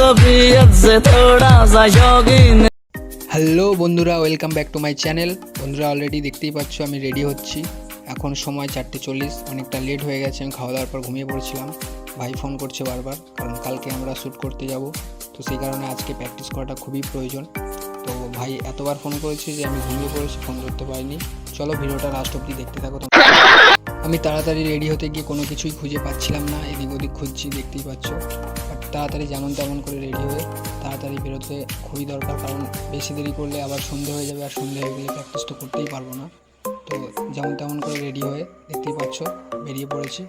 तबीयत से थोड़ा सा शौकीन। হ্যালো বন্ধুরা, welcome back to my channel. বন্ধুরা অলরেডি দেখতেই পাচ্ছ আমি রেডি হচ্ছি। এখন সময় 4:40, অনেকটা লেট হয়ে গেছে। আমি খাওয়া দাওয়ার পর ঘুমিয়ে পড়েছিলাম। ভাই ফোন করছে বারবার, কারণ কালকে আমরা শ্যুট করতে যাব, তো সেই কারণে আজকে প্র্যাকটিস করাটা খুবই প্রয়োজন। তো ভাই এতবার ফোন করেছে যে আমি ঘুমিয়ে পড়েছি, ফোন করতে পারিনি। চলো ভিডিওটা লাস্ট অবধি দেখতে থাকো। আমি তাড়াতাড়ি রেডি হতে গিয়ে কোনো কিছুই খুঁজে পাচ্ছিলাম না, এদিক ওদিক খুঁজছি, দেখতেই পাচ্ছ। বাট তাড়াতাড়ি যেমন তেমন করে রেডি হয়ে তাড়াতাড়ি বেরোতে খুবই দরকার, কারণ বেশি দেরি করলে আবার সন্ধে হয়ে যাবে, আর সন্ধে হয়ে গেলে প্র্যাকটিস তো করতেই পারবো না। তো যেমন তেমন করে রেডি হয়ে দেখতেই পাচ্ছ বেরিয়ে পড়েছি,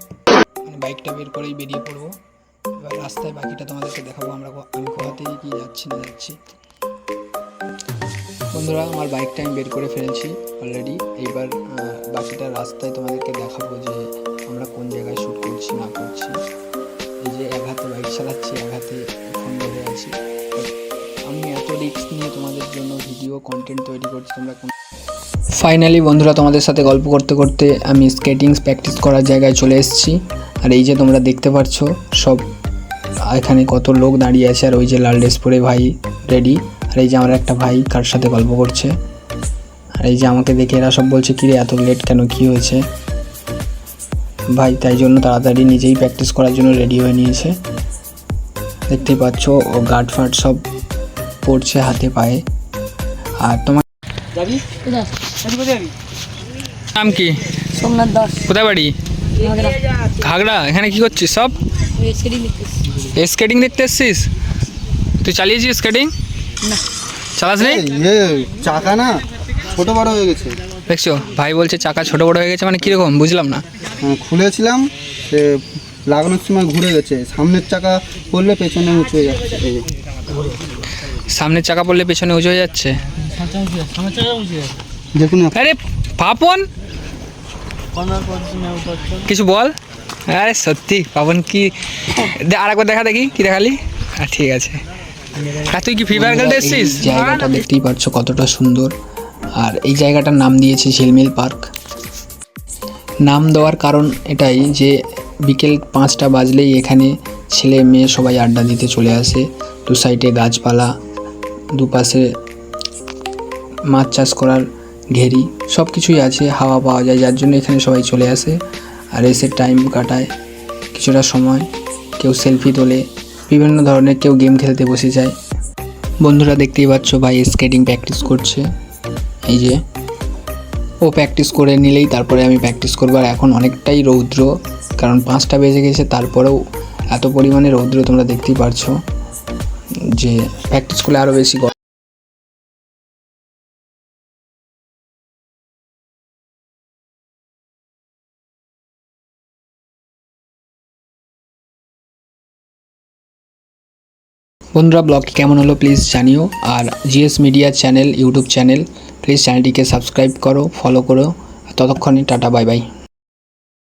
মানে বাইকটা বের করেই বেরিয়ে পড়বো। এবার রাস্তায় বাকিটা তোমাদেরকে দেখাবো আমি কোথা থেকে কি যাচ্ছি না যাচ্ছি। বন্ধুরা আমার বাইকটা আমি বের করে ফেলেছি অলরেডি। এইবার বাকিটা রাস্তায় তোমাদেরকে দেখাবো যে আমরা কোন জায়গায় শ্যুট করছি না করছি। এই যে এক হাতে বাইক চালাচ্ছি, এক হাতে ফোন ধরে আছি। আমি এত রিস্ক নিয়ে তোমাদের জন্য ভিডিও কন্টেন্ট তৈরি করছি, তোমরা ফাইনালি বন্ধুরা তোমাদের সাথে গল্প করতে করতে আমি স্কেটিং প্র্যাকটিস করার জায়গায় চলে এসেছি। আর এই যে তোমরা দেখতে পাচ্ছ সব এখানে কত লোক দাঁড়িয়ে আছে, আর ওই যে লাল ড্রেস পরে ভাই রেডি। আর এই যে আমার একটা ভাই কার সাথে গল্প করছে। আর এই যে আমাকে দেখে এরা সব বলছে কিরে এত লেট কেন, কী হয়েছে ভাই? তাই জন্য তাড়াতাড়ি নিজেই প্র্যাকটিস করার জন্য রেডি হয়ে নিয়েছে। দেখতেই পাচ্ছ ও গার্ড ফার্ড সব পড়ছে হাতে পায়ে। আর তোমার নাম কি? সোমনাথ দাস। কোথায় বাড়ি? ঘাগড়া। এখানে কি করছিস? সব স্কেটিং দেখতে এসছিস? তুই চালিয়েছিস স্কেটিং? না, চালাস নি? চাকা না ছোট বড় হয়ে গেছে। দেখছো ভাই বলছে চাকা ছোট বড় হয়ে গেছে, মানে কিরকম বুঝলাম না। খুলেছিলাম, সে লাগানোর সময় ঘুরে গেছে। সামনের চাকা পড়লে পেছনে উঁচু হয়ে যাচ্ছে। সামনের চাকা পড়লে পেছনে উঁচু হয়ে যাচ্ছে। দেখুন আরে পাপন কিছু বল। আরে সত্যি পাপন কি আর একবার দেখা দেখি, কি দেখালি? ঠিক আছে। আর তুই কি ফ্রি ফায়ার খেলতে এসছিস? জায়গাটা দেখতেই পাচ্ছ কতটা সুন্দর। আর এই জায়গাটার নাম দিয়েছে ঝিলমিল পার্ক। নাম দেওয়ার কারণ এটাই যে বিকেল 5টা বাজলেই এখানে ছেলে মেয়ে সবাই আড্ডা দিতে চলে আসে। দু সাইডে গাছপালা, দুপাশে মাছ চাষ করার ঘেরি, সব কিছুই আছে, হাওয়া পাওয়া যায়, যার জন্য এখানে সবাই চলে আসে আর এসে টাইম কাটায় কিছুটা সময়। কেউ সেলফি তোলে, বিভিন্ন ধরনের, কেউ গেম খেলতে বসে যায়। বন্ধুরা দেখতেই পাচ্ছ ভাই স্কেটিং প্র্যাকটিস করছে। এই যে ও প্র্যাকটিস করে নিলেই তারপরে আমি প্র্যাকটিস করবো। আর এখন অনেকটাই রৌদ্র, কারণ 5টা বেজে গেছে, তারপরেও এত পরিমাণে রৌদ্র তোমরা দেখতেই পারছো যে প্র্যাকটিস করলে আরও বেশি। বন্ধুরা ব্লগটি কেমন হলো প্লিজ জানিও। আর G S media channel YouTube channel, please চ্যানেলটিকে সাবস্ক্রাইব করো, ফলো করো। ততক্ষণে টাটা, বাই বাই।